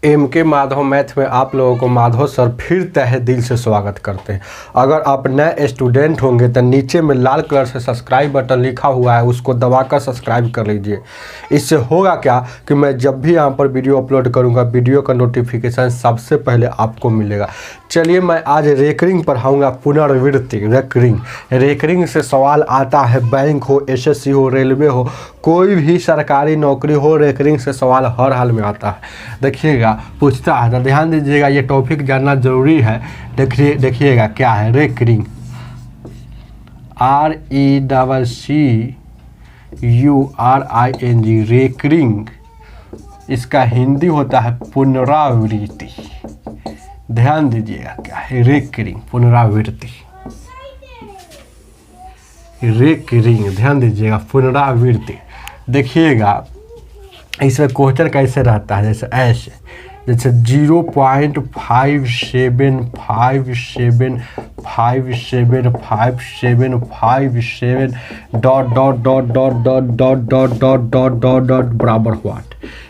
M के Madhav math में आप लोगों को माधव सर फिर तहे दिल से स्वागत करते हैं। अगर आप नए स्टूडेंट होंगे तो नीचे में लाल कलर से सब्सक्राइब बटन लिखा हुआ है, उसको दबाकर सब्सक्राइब कर लीजिए। इससे होगा क्या कि मैं जब भी यहाँ पर वीडियो अपलोड करूँगा, वीडियो का नोटिफिकेशन सबसे पहले आपको मिलेगा। चलिए मैं आज रेकरिंग पढ़ाऊँगा, पुनरावृत्ति रेकरिंग से सवाल आता है। बैंक हो, एसएससी हो, रेलवे हो, कोई भी सरकारी नौकरी हो, रेकरिंग से सवाल हर हाल में आता है। देखिएगा पूछता है तो ध्यान दीजिएगा, ये टॉपिक जानना जरूरी है। देखिएगा क्या है रेकरिंग, RECCURING रेकरिंग। इसका हिंदी होता है पुनरावृत्ति। ध्यान दीजिएगा क्या है रेकरिंग, पुनरावृत्ति। रेकरिंग ध्यान दीजिएगा पुनरावृत्ति। देखिएगा इसमें क्वेश्चन कैसे रहता है, जैसे 0.5757575757 डॉट बराबर व्हाट।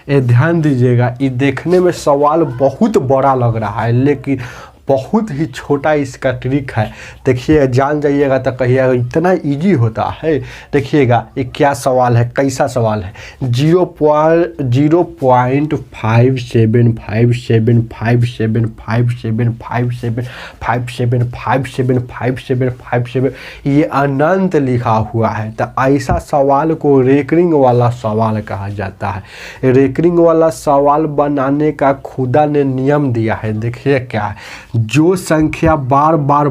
ये ध्यान दीजिएगा, ये देखने में सवाल बहुत बड़ा लग रहा है लेकिन बहुत ही छोटा इसका ट्रिक है। देखिए जान जाइएगा तो कहिएगा इतना इजी होता है। देखिएगा ये क्या सवाल है, कैसा सवाल है। 0.57575757575757 ये अनंत लिखा हुआ है। तो ऐसा सवाल को रेकरिंग वाला सवाल कहा जाता है। रेकरिंग वाला सवाल बनाने का खुदा ने नियम दिया है। देखिए क्या है, जो संख्या बार बार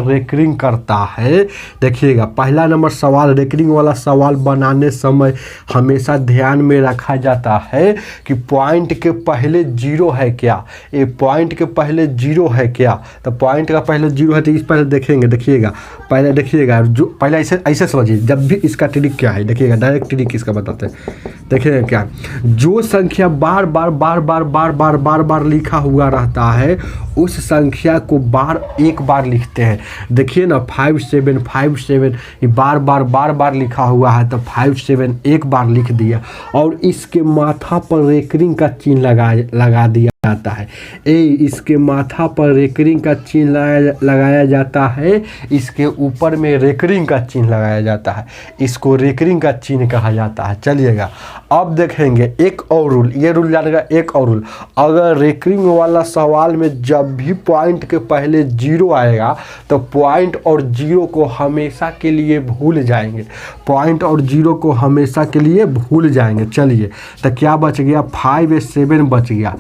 रेकरिंग करता है। देखिएगा पहला नंबर सवाल, रेकरिंग वाला सवाल बनाने समय हमेशा ध्यान में रखा जाता है कि पॉइंट के पहले जीरो है क्या। ये पॉइंट के पहले जीरो है क्या, तो पॉइंट का पहले जीरो है तो इस पहले देखेंगे। देखिएगा पहले देखिएगा, जो पहले ऐसे समझिए जब भी इसका ट्रिक क्या है। देखिएगा डायरेक्ट ट्रिक इसका बताते हैं। देखिएगा क्या, जो संख्या बार बार लिखा हुआ रहता है उस संख्या को एक बार लिखते हैं। देखिए ना 5757 ये बार बार लिखा हुआ है तो 57 एक बार लिख दिया और इसके माथा पर रेकरिंग का चिन्ह लगा दिया जाता है। इसके माथा पर रेकरिंग का चिन्ह लगाया जाता है, इसके ऊपर में रेकरिंग का चिन्ह लगाया जाता है। इसको रेकरिंग का चिन्ह कहा जाता है। चलिएगा अब देखेंगे एक और रूल, ये रूल जानेगा। एक और रूल, अगर रेकरिंग वाला सवाल में जब भी पॉइंट के पहले जीरो आएगा तो पॉइंट और जीरो को हमेशा के लिए भूल जाएंगे। पॉइंट और जीरो को हमेशा के लिए भूल जाएंगे। चलिए तो क्या बच गया, 5 7 बच गया।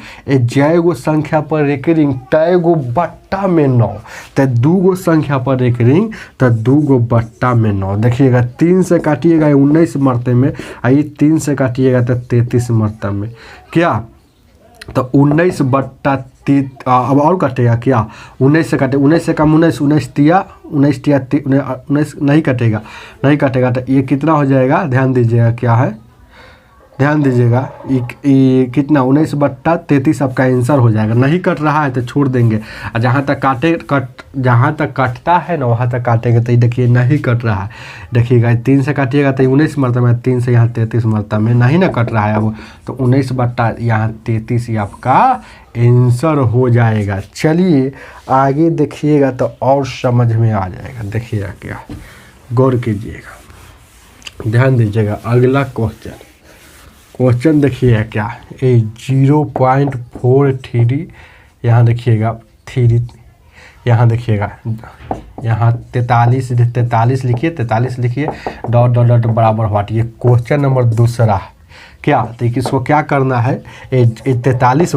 जय गो संख्या पर रेकरिंग तय गो बट्टा में 9, तो 2 गो संख्या पर रेकरिंग तो 2 गो बट्टा में 9। देखिएगा 3 से काटिएगा 19 मरते में, आई 3 से काटिएगा तो 33 मरते में। क्या तो 19 बट्टा 3। अब और कटेगा क्या, 19 से काटे, 19 से कम 19 तिया 19 नहीं कटेगा तो ये कितना हो जाएगा। ध्यान दीजिएगा क्या है, ध्यान दीजिएगा ये कितना 19 बट्टा 33 आपका आंसर हो जाएगा। नहीं कट रहा है तो छोड़ देंगे, और जहाँ तक कटता है ना वहाँ तक काटेंगे। तो ये देखिए नहीं कट रहा है। देखिएगा 3 से काटिएगा तो 19 मरता में, 3 से यहाँ 33 मरता में, नहीं ना कट रहा है अब, तो 19 बट्टा यहाँ 33 ही आपका आंसर हो जाएगा। चलिए आगे देखिएगा तो और समझ में आ जाएगा। देखिएगा क्या, गौर कीजिएगा, ध्यान दीजिएगा। अगला क्वेश्चन देखिए क्या, ये 0.43 यहाँ देखिएगा 3, यहाँ देखिएगा यहाँ 43 लिखिए, 43 लिखिए डॉट बराबर व्हाट। ये क्वेश्चन नंबर दूसरा है। क्या तो इसको क्या करना है, 43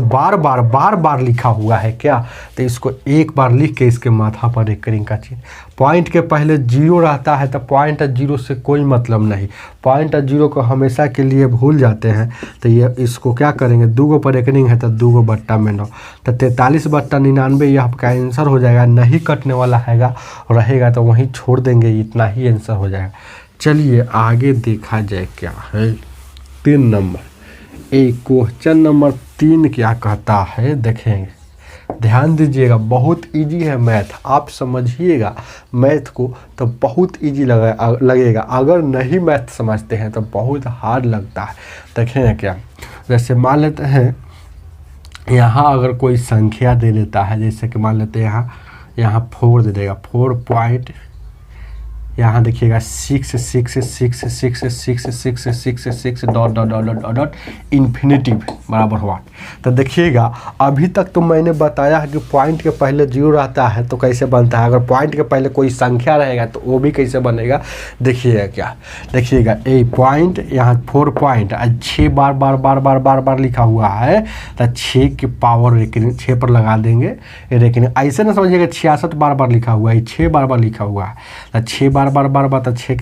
बार लिखा हुआ है क्या, तो इसको एक बार लिख के इसके माथा पर रेकरिंग का चिन्ह। पॉइंट के पहले जीरो रहता है तो पॉइंट और जीरो से कोई मतलब नहीं, पॉइंट और जीरो को हमेशा के लिए भूल जाते हैं। तो ये इसको क्या करेंगे, 2 गो पर रेकरिंग है तो 2 गो बट्टा में 9, तो 43 बट्टा 99 ये आपका आंसर हो जाएगा। नहीं कटने वाला हैगा रहेगा तो वहीं छोड़ देंगे, इतना ही आंसर हो जाएगा। चलिए आगे देखा जाए क्या है। 3 नंबर, एक क्वेश्चन नंबर 3 क्या कहता है देखेंगे। ध्यान दीजिएगा, बहुत इजी है मैथ, आप समझिएगा मैथ को तो बहुत इजी लगेगा। अगर नहीं मैथ समझते हैं तो बहुत हार्ड लगता है। देखें क्या, जैसे मान लेते हैं यहाँ अगर कोई संख्या दे देता है, जैसे कि मान लेते हैं यहाँ 4 दे देगा, 4 पॉइंट, यहाँ देखिएगा 6 6 6 6 6 6 6 6 6 dot dot dot dot dot infinity बराबर हुआ। तो देखिएगा अभी तक तो मैंने बताया है कि पॉइंट के पहले 0 रहता है तो कैसे बनता है, अगर पॉइंट के पहले कोई संख्या रहेगा तो वो भी कैसे बनेगा। देखिएगा क्या, देखिएगा ए पॉइंट, यहाँ 4 पॉइंट 6 बार बार बार बार बार बार लिखा हुआ है, तो 6 के पावर रेकनिंग 6 पर लगा देंगे रेकनिंग। ऐसे ना समझिएगा 66 बार बार लिखा हुआ है, 6 बार बार लिखा हुआ है, तो 6 बार बार बार बार, तो 6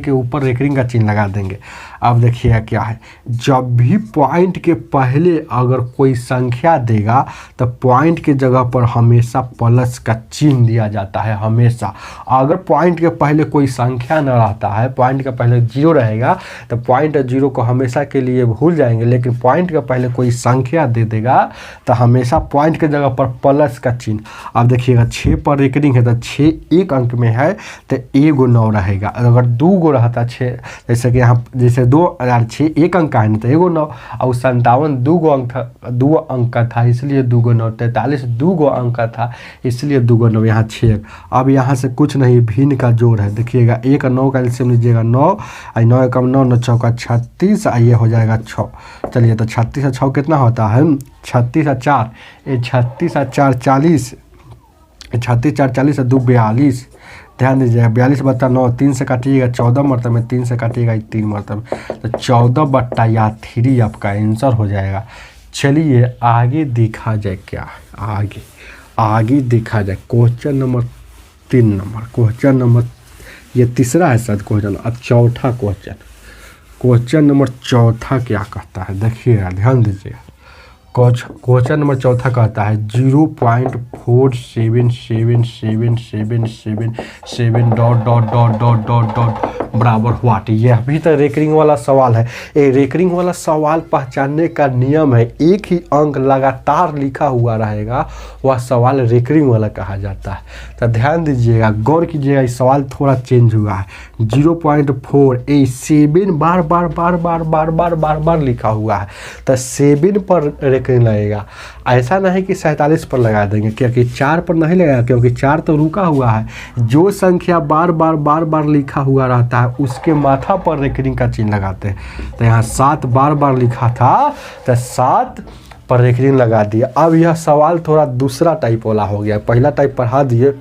के ऊपर रेकरिंग का चिन्ह लगा देंगे। अब देखिएगा क्या है, जब भी पॉइंट के पहले अगर कोई संख्या देगा तो पॉइंट के जगह पर हमेशा प्लस का चिन्ह दिया जाता है हमेशा। अगर पॉइंट के पहले कोई संख्या न रहता है, पॉइंट के पहले 0 रहेगा तो पॉइंट 0 को हमेशा के लिए भूल जाएंगे, लेकिन पॉइंट के पहले कोई संख्या दे देगा तो हमेशा पॉइंट के जगह पर प्लस का चिन्ह। अब देखिएगा 6 पर रेकरिंग है तो 6 एक अंक में है तो 1 9 रहेगा। अगर 2 गो रहता 6, जैसे कि यहाँ जैसे 6 एक अंक का है ना तो 1 9, और 57 2 अंक का था इसलिए 2 9, 43 2 अंक का था इसलिए 2 9, यहाँ 6। अब यहाँ से कुछ नहीं, भिन्न का जोड़ है। देखिएगा 1 9 का एलसीएम लीजिएगा 9, 9 एकम 9, 9 चौका 36, ये हो जाएगा 6। चलिए तो 36 और 6 कितना होता है, 36 और 4, ये 36 और 4 40, 36 4 40 और 2 42। ध्यान दीजिएगा 42 बट्टा 9, 3 से काटिएगा 14 मरतबे में, 3 से काटिएगा 3 मरतबे, तो 14 बट्टा या 3 आपका आंसर हो जाएगा। चलिए आगे देखा जाए क्या है, आगे देखा जाए क्वेश्चन नंबर 3 क्वेश्चन नंबर, ये तीसरा है शायद क्वेश्चन। अब चौथा क्वेश्चन नंबर चौथा क्या कहता है, देखिएगा ध्यान दीजिएगा। क्वेश्चन नंबर चौथा कहता है 0.477777 dot dot dot dot dot dot बराबर व्हाट। ये अभी तक रेकरिंग वाला सवाल है। ये रेकरिंग वाला सवाल पहचानने का नियम है, एक ही अंक लगातार लिखा हुआ रहेगा वह सवाल रेकरिंग वाला कहा जाता है। तो ध्यान दीजिएगा, गौर कीजिएगा, इस सवाल थोड़ा चेंज हुआ है। 0.4 बार बार बार बार बार बार बार बार लिखा हुआ है, तो 7 पर रेकरिंग लगेगा। ऐसा नहीं कि 47 पर लगा देंगे, क्योंकि 4 पर नहीं लगेगा, क्योंकि 4 तो रुका हुआ है। जो संख्या बार बार बार बार लिखा हुआ रहता है उसके माथा पर रेकरिंग का चिन्ह लगाते हैं। तो यहाँ 7 बार बार लिखा था तो 7 पर रेकरिंग लगा दिया। अब यह सवाल थोड़ा दूसरा टाइप वाला हो गया, पहला टाइप पढ़ा दिए,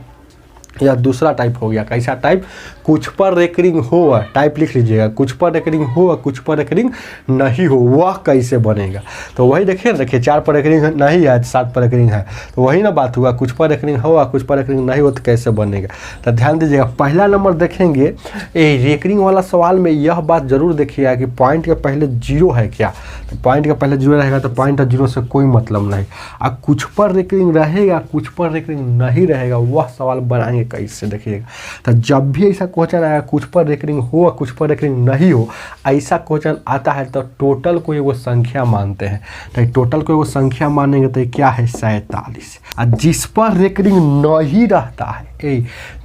या दूसरा टाइप हो गया। कैसा टाइप, कुछ पर रेकरिंग हो, टाइप लिख लीजिएगा, कुछ पर रेकरिंग हो कुछ पर रेकरिंग नहीं हो, वह कैसे बनेगा। तो वही देखिए 4 पर रेकरिंग नहीं है, 7 पर रेकरिंग है, तो वही ना बात हुआ, कुछ पर रेकरिंग हो कुछ पर रेकरिंग नहीं हो तो कैसे बनेगा। तो ध्यान दीजिएगा, पहला नंबर देखेंगे, रेकरिंग वाला सवाल में यह बात जरूर देखिएगा कि पॉइंट के पहले 0 है क्या। तो पॉइंट के पहले 0 रहेगा तो पॉइंट 0 से कोई मतलब नहीं। अब कुछ पर रेकरिंग रहेगा कुछ पर रेकरिंग नहीं रहेगा, वह सवाल बनाएंगे कैसे, देखिएगा। तो जब भी ऐसा क्वेश्चन आएगा कुछ पर रेकरिंग हो कुछ पर रेकरिंग नहीं हो, ऐसा क्वेश्चन आता है तो टोटल को एगो संख्या मानते हैं। तो टोटल को एगो संख्या मानेंगे तो क्या है 47। और जिस पर रेकरिंग नहीं रहता है,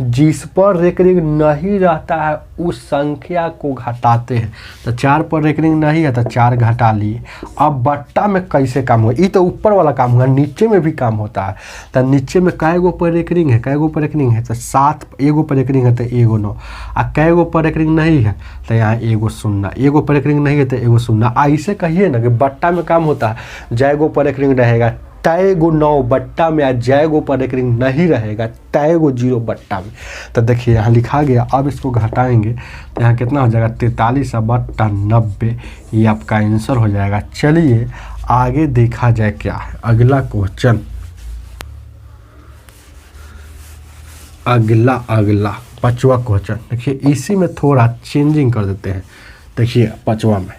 जिस पर रेकरिंग नहीं रहता है उस संख्या को घटाते हैं। तो 4 पर रेकरिंग नहीं है तो 4 घटा लिए। अब बट्टा में कैसे काम हो, ये तो ऊपर वाला काम होगा, नीचे में भी काम होता है। तो नीचे में कैगो पर रेकरिंग है, कैगो पर रेकरिंग है तो 7, एगो पर रेकरिंग है तो 1 9, आ कैगो पर रेकरिंग नहीं है तो यहाँ 1 0, एगो पर रेकरिंग नहीं है तो 1 0। ऐसे कहिए ना कि बट्टा में काम होता है, जयगो पर रेकरिंग रहेगा, तयगो 9 बट्टा में, आ जयगो पर रेकरिंग नहीं रहेगा, तयगो 0 बट्टा में। तो देखिए यहाँ लिखा गया। अब इसको घटाएंगे तो यहाँ कितना हो जाएगा 43 बट्टा 90, ये आपका आंसर हो जाएगा। चलिए आगे देखा जाए क्या है, अगला क्वेश्चन, अगला 5वां क्वेश्चन। देखिए इसी में थोड़ा चेंजिंग कर देते हैं। देखिए 5वां में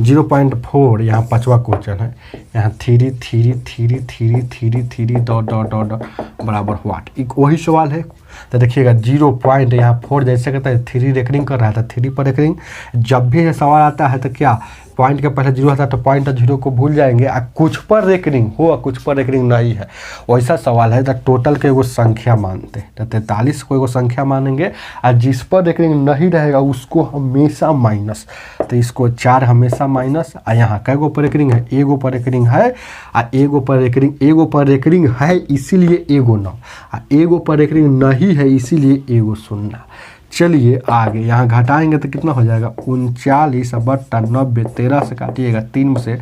0.4, यहाँ 5वां क्वेश्चन है, यहाँ 3 डॉट डॉट डॉट बराबर व्हाट। एक वही सवाल है, तो देखिएगा 0 पॉइंट यहाँ 4 जैसे कहता है 3 रेकरिंग कर रहा था, 3 पर रेकरिंग। जब भी ये सवाल आता है तो क्या पॉइंट के पहले 0 आता है तो पॉइंट और 0 को भूल जाएंगे। कुछ पर रेकरिंग हो और कुछ पर रेकरिंग नहीं है, वैसा सवाल है। तो टोटल के एगो संख्या मानते हैं, तो 43 को एगो संख्या मानेंगे और जिस पर रेकरिंग नहीं रहेगा उसको हमेशा माइनस। तो इसको 4 हमेशा माइनस। और यहाँ कैगो पर रेकरिंग है, एगो पर रेकरिंग है और एगो पर रेकरिंग है इसीलिए एगो 9 और एगो पर रेकरिंग नहीं है इसीलिए एगो 0। चलिए आगे यहाँ घटाएंगे तो कितना हो जाएगा 39 बट्टा 90। 13 से काटिएगा 3 से,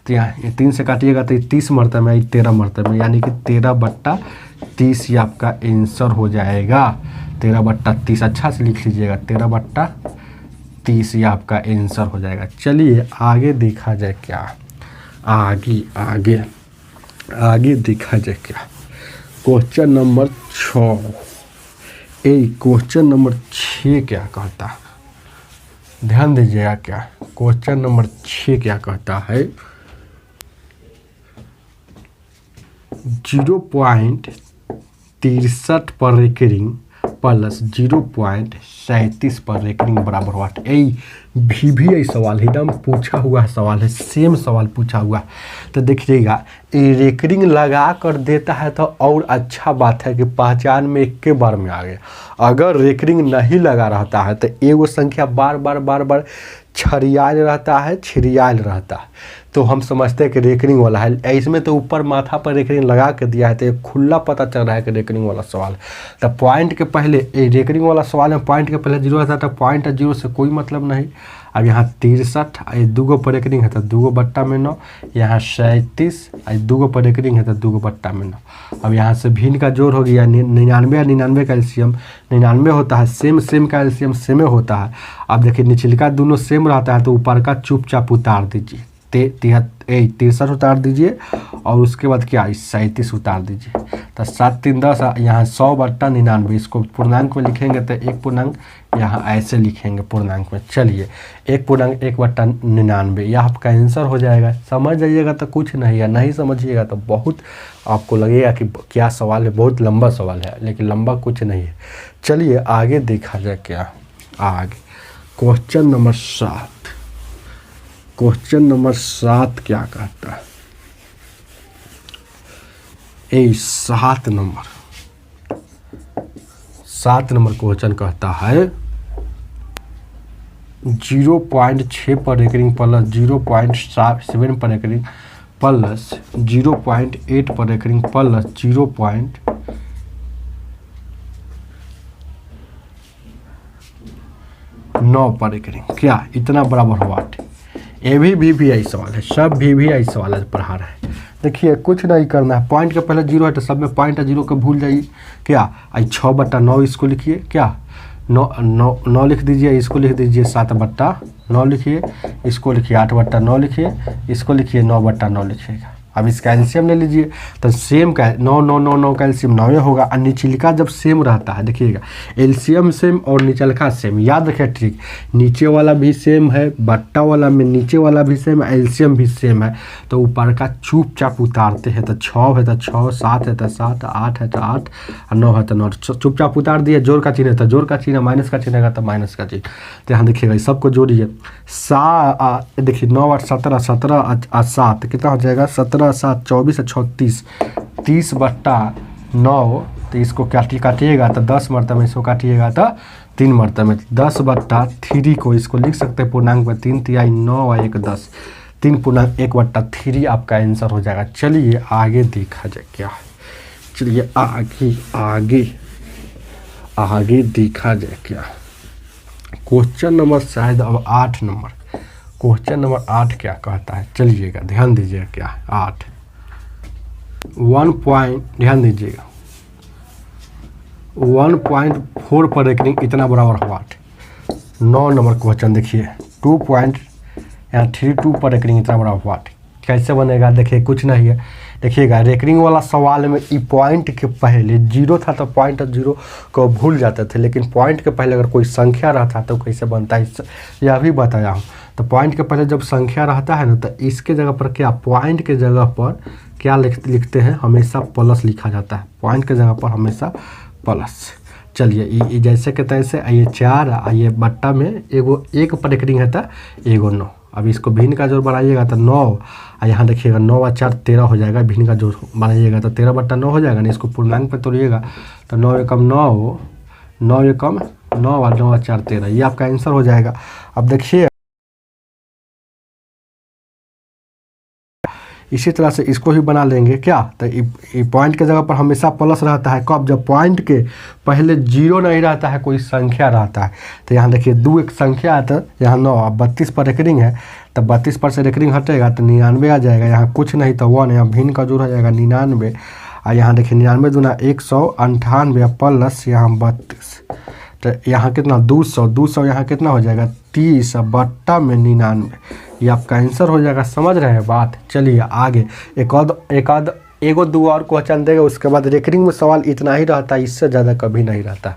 तो यहाँ 3 से काटिएगा तो 30 मरतबे में 13 मरतबे में, यानी कि 13 बट्टा 30 ये आपका आंसर हो जाएगा। 13 बट्टा 30 अच्छा से लिख लीजिएगा, 13 बट्टा 30 ये आपका आंसर हो जाएगा। चलिए आगे देखा जाए क्या, आगे देखा जाए क्या। क्वेश्चन नंबर 6 क्वेश्चन नंबर 6 क्या कहता है, ध्यान दीजिएगा क्या। क्वेश्चन नंबर 6 क्या कहता है, 0.63 पर रेकरिंग प्लस 0.37 पर रेकरिंग बराबर वाट। भी सवाल एकदम पूछा हुआ सवाल है, सेम सवाल पूछा हुआ। तो देखिएगा ये रेकरिंग लगा कर देता है तो और अच्छा बात है कि पहचान में एक के बार में आ गया। अगर रेकरिंग नहीं लगा रहता है तो एगो संख्या बार बार छिड़ियाल रहता है, तो हम समझते हैं कि रेकरिंग वाला है। इसमें तो ऊपर माथा पर रेकरिंग लगा के दिया है तो एक खुला पता चल रहा है कि रेकरिंग वाला सवाल है। तो पॉइंट के पहले रेकरिंग वाला सवाल में पॉइंट के पहले 0 आता तो पॉइंट और 0 से कोई मतलब नहीं। अब यहाँ 63 ये 2 पर रेकरिंग है तो 2 बट्टा में 9, यहाँ 37 ये 2 पर रेकरिंग है तो 2 बट्टा में 9। अब यहाँ से भिन्न का जोड़ हो गया 99 और 99 का एलसीएम 99 होता है, सेम का एलसीएम सेम होता है। अब देखिए निचलिका दोनों सेम रहता है तो ऊपर का चुपचाप उतार दीजिए, 63 उतार दीजिए और उसके बाद क्या 37 उतार दीजिए। तो 7 3 10 यहाँ 100 बट्टा 99, इसको पूर्णांक में लिखेंगे तो 1 पूर्णांक यहाँ ऐसे लिखेंगे पूर्णांक में। चलिए 1 पूर्णांक 1 बट्टा 99 यह आपका आंसर हो जाएगा। समझ जाइएगा तो कुछ नहीं है, नहीं समझिएगा तो बहुत आपको लगेगा कि क्या सवाल है, बहुत लंबा सवाल है, लेकिन लंबा कुछ नहीं है। चलिए आगे देखा जाए क्या। आगे क्वेश्चन नंबर 7 क्या कहता है, 7 नंबर क्वेश्चन कहता है 0.6 पर रेकरिंग प्लस 0.7 पर रेकरिंग प्लस 0.8 पर रेकरिंग प्लस 0.9 पर रेकरिंग क्या इतना बराबर हुआ। ये भी आई सवाल है, सब भी आई सवाल है पढ़ा रहा है। देखिए कुछ नहीं करना है, पॉइंट के पहले 0 है तो सब में पॉइंट 0 को भूल जाइए। क्या 6 बट्टा 9 इसको लिखिए, क्या 9 लिख दीजिए, इसको लिख दीजिए 7 बट्टा 9 लिखिए, इसको लिखिए 8 बट्टा 9 लिखिए, इसको लिखिए 9 बट्टा 9 लिखिएगा। अब इसका एलसीएम ले लीजिए तो सेम का 9 का एलसीएम 9 होगा और निचलिका जब सेम रहता है देखिएगा एलसीएम सेम और निचलका सेम, याद रखिए ट्रिक। नीचे वाला भी सेम है, बट्टा वाला में नीचे वाला भी सेम है, एलसीएम भी सेम है तो ऊपर का चुपचाप उतारते हैं। तो 6 है तो 6, 7 है तो 7, 8 है तो 8 और 9 है तो 9, चुपचाप उतार दिए। जोड़ का चिन्ह है तो जोड़ का चिन्ह, माइनस का चिन्ह है तो माइनस का चिन्ह। तो यहाँ देखिएगा सबको जोड़िए। देखिए 9 8 17, 17 और 7 कितना हो जाएगा 17 7 24 36, 30 बट्टा 9। तो इसको काटिएगा तो 10 मरतबे, इसको काटिएगा तो 3 मरतबे। 10 बट्टा 3 को इसको लिख सकते हैं पूर्णांक में, 3 3 9 और 1 10, 3 पूर्णांक 1 बट्टा 3 आपका आंसर हो जाएगा। चलिए आगे देखा जाए क्या है। चलिए आगे देखा जाए क्या। क्वेश्चन नंबर शायद अब 8 नंबर, क्वेश्चन नंबर 8 क्या कहता है, चलिएगा ध्यान दीजिएगा क्या है। 8 1 पॉइंट, ध्यान दीजिएगा 1.4 पर रेकरिंग इतना बराबर हुआ। 9 नंबर क्वेश्चन देखिए 2.32 पर रेकरिंग इतना बड़ा हुआ। कैसे बनेगा देखिए, कुछ नहीं है। देखिएगा रेकरिंग वाला सवाल में ई पॉइंट के पहले 0 था तो पॉइंट 0 को भूल जाते थे, लेकिन पॉइंट के पहले अगर कोई संख्या रहता तो कैसे बनता है यह भी बताया हूँ। तो पॉइंट के पहले जब संख्या रहता है ना तो इसके जगह पर क्या, पॉइंट के जगह पर क्या लिखते हैं, हमेशा प्लस लिखा जाता है। पॉइंट के जगह पर हमेशा प्लस। चलिए ये जैसे के तैसे ये 4 ये बट्टा में एगो एक पर रेकरिंग है तो एगो 9। अब इसको भिन्न का जोड़ बनाइएगा तो 9 और यहाँ देखिएगा 9 और 4 13 हो जाएगा। भिन्न का जोड़ बनाइएगा तो 13/9 हो जाएगा ना। इसको पूर्णांक पर तोड़िएगा तो 9 एकम 9, 9 एकम 9 और 9 और 4 13, ये आपका आंसर हो जाएगा। अब देखिए इसी तरह से इसको ही बना लेंगे क्या, तो पॉइंट के जगह पर हमेशा प्लस रहता है कब, जब पॉइंट के पहले 0 नहीं रहता है, कोई संख्या रहता है। तो यहाँ देखिए 2 एक संख्या है तो यहाँ 9, अब 32 पर रेकरिंग है तो 32 पर से रेकरिंग हटेगा तो 99 आ जाएगा। यहाँ कुछ नहीं तो 1, यहाँ भिन्न का जोड़ हो जाएगा 99। और यहाँ देखिए 99 दूना 198 प्लस यहाँ 32, तो यहाँ कितना 200 यहाँ कितना हो जाएगा 30/99, ये आपका आंसर हो जाएगा। समझ रहे हैं बात। चलिए आगे एगो दो और क्वेश्चन देगा, उसके बाद रेकरिंग में सवाल इतना ही रहता है, इससे ज़्यादा कभी नहीं रहता।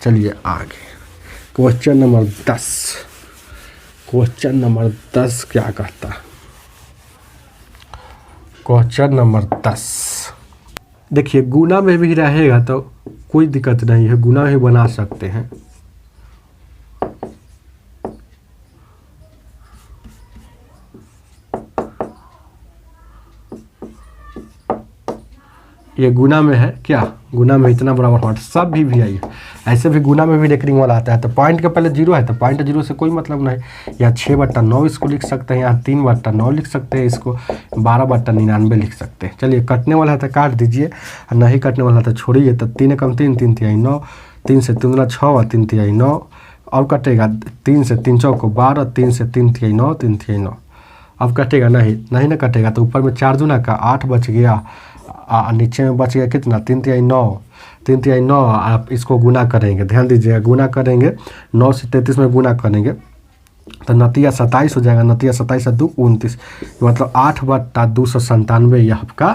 चलिए आगे क्वेश्चन नंबर 10। क्वेश्चन नंबर 10 क्या कहता है, क्वेश्चन नंबर 10 देखिए गुना में भी रहेगा तो कोई दिक्कत नहीं है, गुना ही बना सकते हैं। ये गुना में है क्या, गुना में इतना बराबर होता है, सब भी आई है। ऐसे भी गुना में भी रेकरिंग वाला आता है। तो पॉइंट के पहले 0 है तो पॉइंट 0 से कोई मतलब नहीं। यहाँ 6/9 इसको लिख सकते हैं, यहाँ 3/9 लिख सकते हैं, इसको 12/99 लिख सकते हैं। चलिए कटने वाला है तो काट दीजिए, नहीं कटने वाला है तो छोड़िए। तो 3 एकम 3, 3 तिहाई 9, 3 से 3 दूना 6 और 3 तिहाई 9, और कटेगा 3 से 3 चौको 12, 3 से 3 तिहाई 9, 3 तिहाई 9। अब कटेगा नहीं ना कटेगा, तो ऊपर में 4 दूना का 8 बच गया, नीचे में बच गया कितना 3 तिहाई 9, 3 तिहाई 9। आप इसको गुना करेंगे, ध्यान दीजिएगा, गुना करेंगे 9 से 33 में गुना करेंगे तो नतिया 27 हो जाएगा। नतिया 27 से 2 29, मतलब 8/297 यह आपका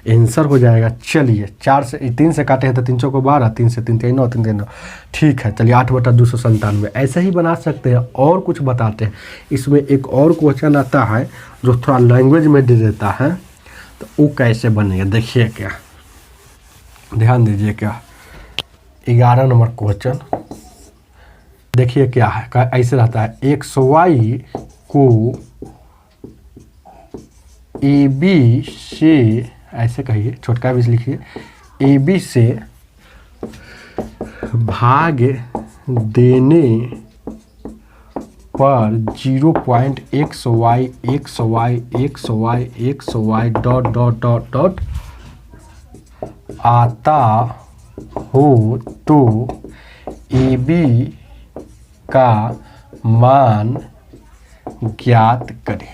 आंसर हो जाएगा। चलिए 4 से 3 से काटे हैं तो 3 चौको 12, 3 से 3 तिहाई 9, 3 तिहाई 9, ठीक है। चलिए 8/297 ऐसे ही बना सकते हैं। और कुछ बताते हैं, इसमें एक और क्वेश्चन आता है जो थोड़ा लैंग्वेज में दे देता है, तो वो कैसे बनेगा देखिए। क्या ध्यान दीजिए, क्या 11 नंबर क्वेश्चन देखिए क्या है, ऐसे रहता है XY को AB से, ऐसे कहिए छोटका भी लिखिए, AB से भाग देने पर 0.xy आता हो तो AB का मान ज्ञात करें।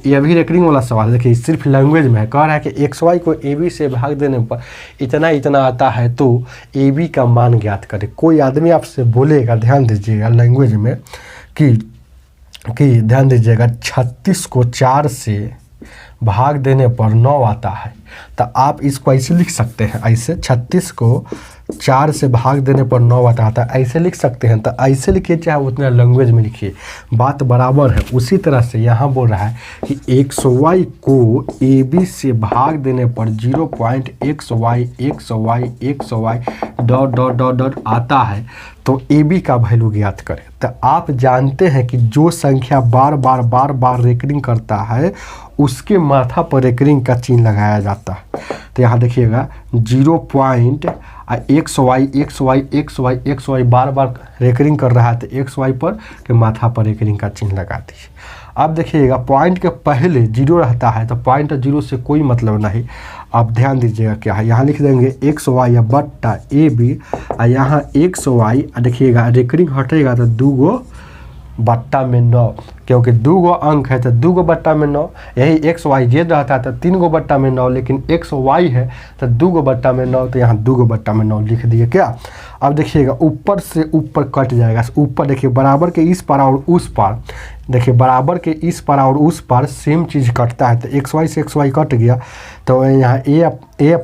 ये भी रेकरिंग वाला सवाल है। देखिए सिर्फ लैंग्वेज में है, कह रहा है कि XY को AB से भाग देने पर इतना आता है तो AB का मान ज्ञात करें। कोई आदमी आपसे बोलेगा, ध्यान दीजिएगा लैंग्वेज में, कि ध्यान दीजिएगा 36 को 4 से भाग देने पर 9 आता है, तो आप इसको ऐसे लिख सकते हैं, ऐसे 36 को 4 से भाग देने पर 9 आता है, ऐसे लिख सकते हैं। तो ऐसे लिखिए चाहे उतना लैंग्वेज में लिखिए, बात बराबर है। उसी तरह से यहाँ बोल रहा है कि XY को AB से भाग देने पर 0.xy आता है तो AB का वैल्यू ज्ञात करें। तो आप जानते हैं कि जो संख्या बार बार रेकरिंग करता है उसके माथा पर रेकरिंग का चिन्ह लगाया जाता है। तो यहाँ देखिएगा 0.xy बार रेकरिंग कर रहा है तो XY पर के माथा पर रेकरिंग का चिन्ह लगा दीजिए। अब देखिएगा पॉइंट के पहले 0 रहता है तो पॉइंट 0 से कोई मतलब नहीं। आप ध्यान दीजिएगा क्या है, यहाँ लिख देंगे XY या बट्टा AB, और यहाँ XY देखिएगा रेकरिंग हटेगा तो 2/9, क्योंकि 2 अंक है तो 2/9। यही XYZ रहता है तो 3/9, लेकिन XY है तो 2/9, तो यहाँ 2/9 लिख दिए क्या। अब देखिएगा ऊपर से ऊपर कट जाएगा, ऊपर देखिए बराबर के इस पार और उस पार, देखिए बराबर के इस पार और उस पार सेम चीज़ कटता है, तो XY से XY कट गया तो यहाँ A